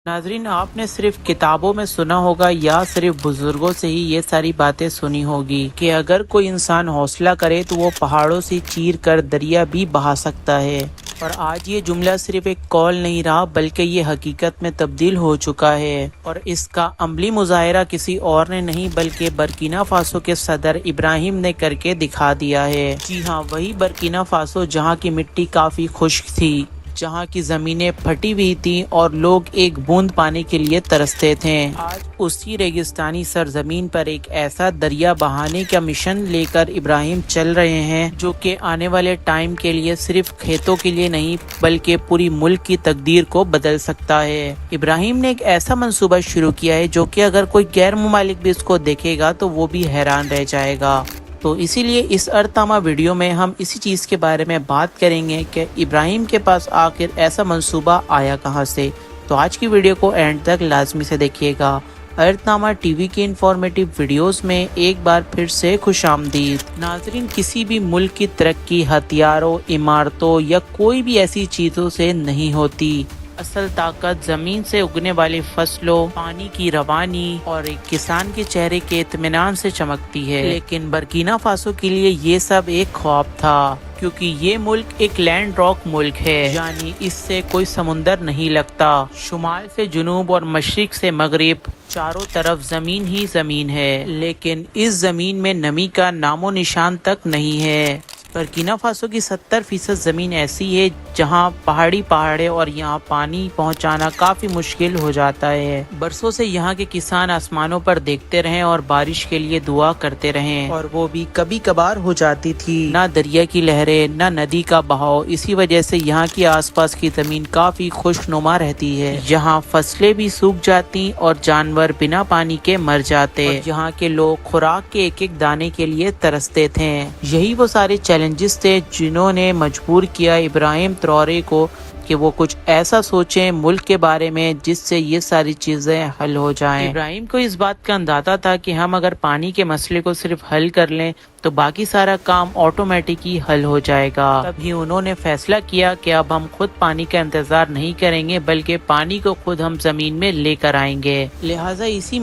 नाजरीन, आपने सिर्फ किताबों में सुना होगा या सिर्फ बुजुर्गों से ही ये सारी बातें सुनी होगी कि अगर कोई इंसान हौसला करे तो वो पहाड़ों से चीर कर दरिया भी बहा सकता है। और आज ये जुमला सिर्फ एक कॉल नहीं रहा बल्कि ये हकीकत में तब्दील हो चुका है। और इसका अमली मुजाहिरा किसी और ने नहीं बल्कि बर्किना फासो के सदर इब्राहिम ने करके दिखा दिया है। जी हाँ, वही बर्किना फासो जहाँ की मिट्टी काफी खुश्क थी, जहाँ की जमीनें फटी हुई थी और लोग एक बूंद पाने के लिए तरसते थे। आज उसी रेगिस्तानी सरजमीन पर एक ऐसा दरिया बहाने का मिशन लेकर इब्राहिम चल रहे हैं जो कि आने वाले टाइम के लिए सिर्फ खेतों के लिए नहीं बल्कि पूरी मुल्क की तकदीर को बदल सकता है। इब्राहिम ने एक ऐसा मंसूबा शुरू किया है जो कि अगर कोई गैर मुमालिक भी इसको देखेगा तो वो भी हैरान रह जाएगा। तो इसीलिए इस अर्तामा वीडियो में हम इसी चीज़ के बारे में बात करेंगे कि इब्राहिम के पास आखिर ऐसा मंसूबा आया कहाँ से। तो आज की वीडियो को एंड तक लाजमी से देखिएगा। अर्तामा टीवी की इंफॉर्मेटिव वीडियोस में एक बार फिर से खुशामदीद। नाजरीन, किसी भी मुल्क की तरक्की हथियारों, इमारतों या कोई भी ऐसी चीज़ों से नहीं होती। असल ताकत जमीन से उगने वाली फसलों, पानी की रवानी और एक किसान के चेहरे के इत्मीनान से चमकती है। लेकिन बर्किना फासो के लिए ये सब एक ख्वाब था, क्योंकि ये मुल्क एक लैंड रॉक मुल्क है, यानी इससे कोई समुंदर नहीं लगता। शुमाल से जुनूब और मशरिक से मगरिब चारों तरफ जमीन ही जमीन है, लेकिन इस जमीन में नमी का नामो निशान तक नहीं है। बर्किना फासो की 70% जमीन ऐसी है जहां पहाड़ है और यहां पानी पहुंचाना काफी मुश्किल हो जाता है। बरसों से यहां के किसान आसमानों पर देखते रहे और बारिश के लिए दुआ करते रहे, और वो भी कभी कभार हो जाती थी। ना दरिया की लहरें, ना नदी का बहाव। इसी वजह से यहाँ की आसपास की जमीन काफी खुशनुमा रहती है। यहाँ फसलें भी सूख जाती और जानवर बिना पानी के मर जाते। यहाँ के लोग खुराक के एक एक दाने के लिए तरसते थे। यही वो सारे चैलेंजेस थे जिन्होंने मजबूर किया इब्राहिम ट्रॉरे को कि वो कुछ ऐसा सोचें मुल्क के बारे में जिससे ये सारी चीजें हल हो जाएं। इब्राहिम को इस बात का अंदाजा था कि हम अगर पानी के मसले को सिर्फ हल कर लें तो बाकी सारा काम ऑटोमेटिक ही हल हो जाएगा। तभी उन्होंने फैसला किया कि अब हम खुद पानी का इंतजार नहीं करेंगे बल्कि पानी को खुद हम जमीन में लेकर आएंगे। लिहाजा इसी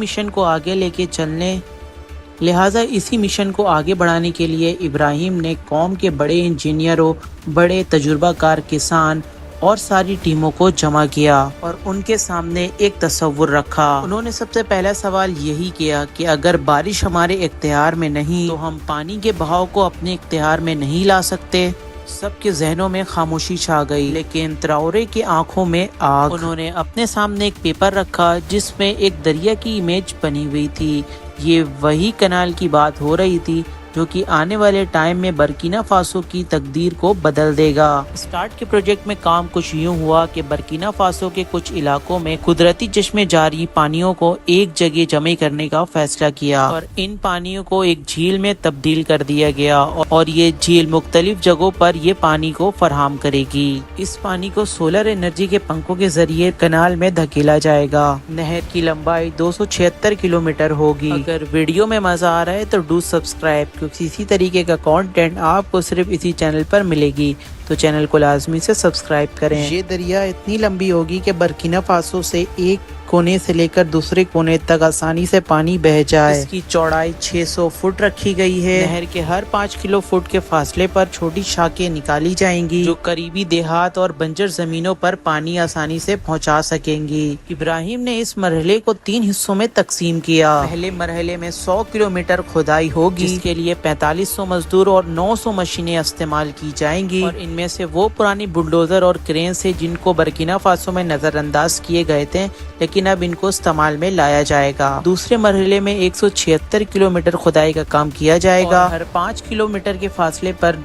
मिशन को आगे बढ़ाने के लिए इब्राहिम ने कौम के बड़े इंजीनियरों, बड़े तजुर्बाकार किसान और सारी टीमों को जमा किया और उनके सामने एक तस्वुर रखा। उन्होंने सबसे पहला सवाल यही किया कि अगर बारिश हमारे इख्तियार में नहीं तो हम पानी के बहाव को अपने इख्तियार में नहीं ला सकते। सबके जहनों में खामोशी छा गई, लेकिन ट्राओरे की आंखों में आग। उन्होंने अपने सामने एक पेपर रखा जिसमें एक दरिया की इमेज बनी हुई थी। ये वही कनाल की बात हो रही थी जो कि आने वाले टाइम में बर्किना फासो की तकदीर को बदल देगा। स्टार्ट के प्रोजेक्ट में काम कुछ यूं हुआ कि बर्किना फासो के कुछ इलाकों में कुदरती चश्मे जारी पानियों को एक जगह जमा करने का फैसला किया और इन पानियों को एक झील में तब्दील कर दिया गया और ये झील मुख्तलिफ जगहों पर ये पानी को फराहम करेगी। इस पानी को सोलर एनर्जी के पंखों के जरिए कनाल में धकेला जाएगा। नहर की लंबाई 276 किलोमीटर होगी। अगर वीडियो में मजा आ रहा है तो डू सब्सक्राइब, क्योंकि इसी तरीके का कंटेंट आपको सिर्फ इसी चैनल पर मिलेगी। तो चैनल को लाजमी से सब्सक्राइब करें। ये दरिया इतनी लंबी होगी कि बर्किना फासो से एक कोने से लेकर दूसरे कोने तक आसानी से पानी बह जाए। इसकी चौड़ाई 600 फुट रखी गई है। नहर के हर 5 किलो फुट के फासले पर छोटी शाखें निकाली जाएंगी जो करीबी देहात और बंजर जमीनों पर पानी आसानी से पहुंचा सकेंगी। इब्राहिम ने इस मरहले को 3 हिस्सों में तकसीम किया। पहले मरहले में 100 किलोमीटर खुदाई होगी, जिसके लिए 4500 मजदूर और 900 मशीनें इस्तेमाल की जाएंगी और इनमें से वो पुरानी बुलडोजर और क्रेन से जिनको बर्किना फासो में नजरअंदाज किए गए थे, लेकिन अब इनको इस्तेमाल में लाया जाएगा। दूसरे मरहले में 176 किलोमीटर खुदाई का काम किया जाएगा। हर 5 किलोमीटर के फासले पर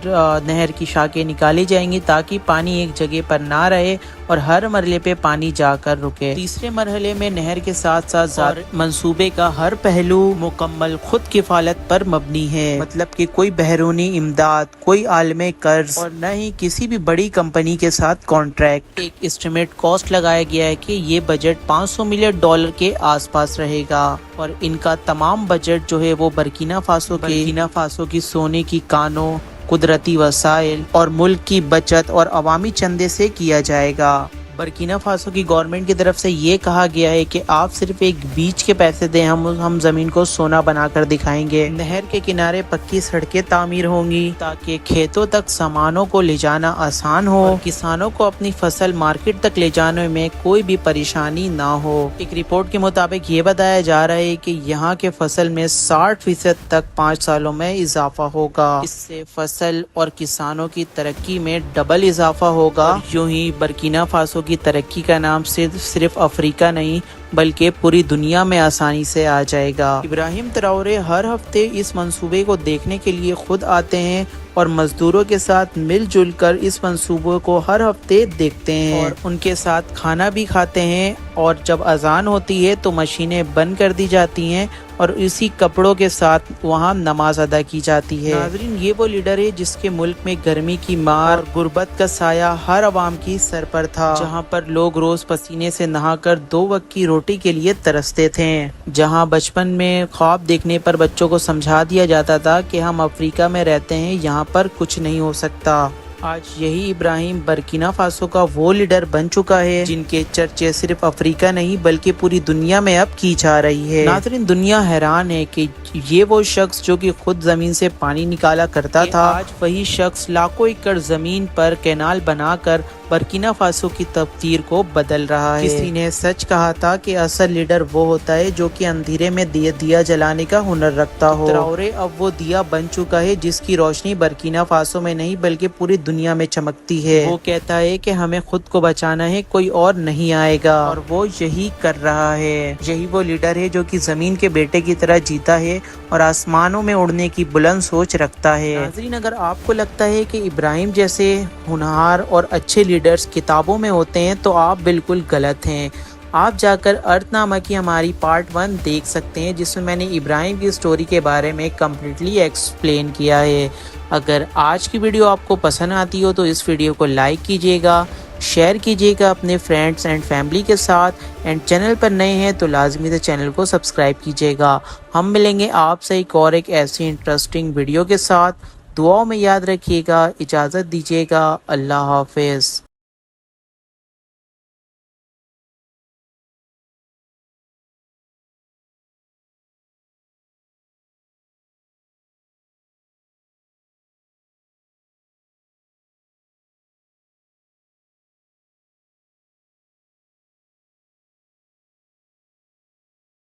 नहर की शाखें निकाली जाएंगी ताकि पानी एक जगह पर ना रहे और हर मरहले पे पानी जाकर रुके। तीसरे मरहले में नहर के साथ साथ मंसूबे का हर पहलू मुकम्मल खुद किफालत पर मबनी है, मतलब कि कोई बहरूनी इमदाद, कोई आलमी कर्ज और न ही किसी भी बड़ी कंपनी के साथ कॉन्ट्रैक्ट। एक एस्टिमेट कॉस्ट लगाया गया है कि ये बजट $500 मिलियन के आसपास रहेगा और इनका तमाम बजट जो है वो बर्किना फासो की सोने की कानों, कुदरती वसाइल और मुल्क की बचत और अवामी चंदे से किया जाएगा। برکینا فاسو کی گورنمنٹ کی طرف سے یہ کہا گیا ہے کہ آپ صرف ایک بیچ کے پیسے دیں، ہم زمین کو سونا بنا کر دکھائیں گے۔ نہر کے کنارے پکی سڑکیں تعمیر ہوں گی تاکہ کھیتوں تک سامانوں کو لے جانا آسان ہو اور کسانوں کو اپنی فصل مارکیٹ تک لے جانے میں کوئی بھی پریشانی نہ ہو۔ ایک رپورٹ کے مطابق یہ بتایا جا رہا ہے کہ یہاں کے فصل میں 60% تک 5 سالوں میں اضافہ ہوگا۔ اس سے فصل اور کسانوں کی ترقی میں ڈبل اضافہ ہوگا۔ یوں ہی برکینا فاسو کی ترقی کا نام صرف افریقہ نہیں بلکہ پوری دنیا میں آسانی سے آ جائے گا۔ ابراہیم تراورے ہر ہفتے اس منصوبے کو دیکھنے کے لیے خود آتے ہیں اور مزدوروں کے ساتھ مل جل کر اس منصوبے کو ہر ہفتے دیکھتے ہیں اور ان کے ساتھ کھانا بھی کھاتے ہیں، اور جب اذان ہوتی ہے تو مشینیں بند کر دی جاتی ہیں اور اسی کپڑوں کے ساتھ وہاں نماز ادا کی جاتی ہے۔ ناظرین، یہ وہ لیڈر ہے جس کے ملک میں گرمی کی مار اور غربت کا سایہ ہر عوام کی سر پر تھا، جہاں پر لوگ روز پسینے سے نہا کر 2 وقت کی روٹی کے لیے ترستے تھے، جہاں بچپن میں خواب دیکھنے پر بچوں کو سمجھا دیا جاتا تھا کہ ہم افریقہ میں رہتے ہیں، یہاں پر کچھ نہیں ہو سکتا۔ آج یہی ابراہیم برکینا فاسو کا وہ لیڈر بن چکا ہے جن کے چرچے صرف افریقہ نہیں بلکہ پوری دنیا میں اب کی جا رہی ہے۔ ناظرین، دنیا حیران ہے کہ یہ وہ شخص جو کہ خود زمین سے پانی نکالا کرتا تھا، آج وہی شخص لاکھوں ایکڑ زمین پر کینال بنا کر برکینا فاسو کی تقدیر کو بدل رہا ہے۔ کسی نے سچ کہا تھا کہ اصل لیڈر وہ ہوتا ہے جو کہ اندھیرے میں دیا جلانے کا ہنر رکھتا ہو۔ تراورے اب وہ دیا بن چکا ہے جس کی روشنی برکینا فاسو میں نہیں بلکہ پوری دنیا میں چمکتی ہے۔ وہ کہتا ہے کہ ہمیں خود کو بچانا ہے، کوئی اور نہیں آئے گا، اور وہ یہی کر رہا ہے۔ یہی وہ لیڈر ہے جو کہ زمین کے بیٹے کی طرح جیتا ہے اور آسمانوں میں اڑنے کی بلند سوچ رکھتا ہے۔ ناظرین، اگر آپ کو لگتا ہے کہ ابراہیم جیسے ہونہار اور اچھے لیڈرز کتابوں میں ہوتے ہیں تو آپ بالکل غلط ہیں۔ آپ جا کر ارتھ نامہ کی ہماری پارٹ 1 دیکھ سکتے ہیں جس میں نے ابراہیم کی سٹوری کے بارے میں کمپلیٹلی ایکسپلین کیا ہے۔ اگر آج کی ویڈیو آپ کو پسند آتی ہو تو اس ویڈیو کو لائک کیجیے گا، شیئر کیجیے گا اپنے فرینڈز اینڈ فیملی کے ساتھ، اینڈ چینل پر نئے ہیں تو لازمی سے چینل کو سبسکرائب کیجیے گا۔ ہم ملیں گے آپ سے ایک ایسی انٹرسٹنگ ویڈیو کے ساتھ۔ دعاؤں میں یاد رکھیے گا، اجازت دیجیے گا، اللہ حافظ۔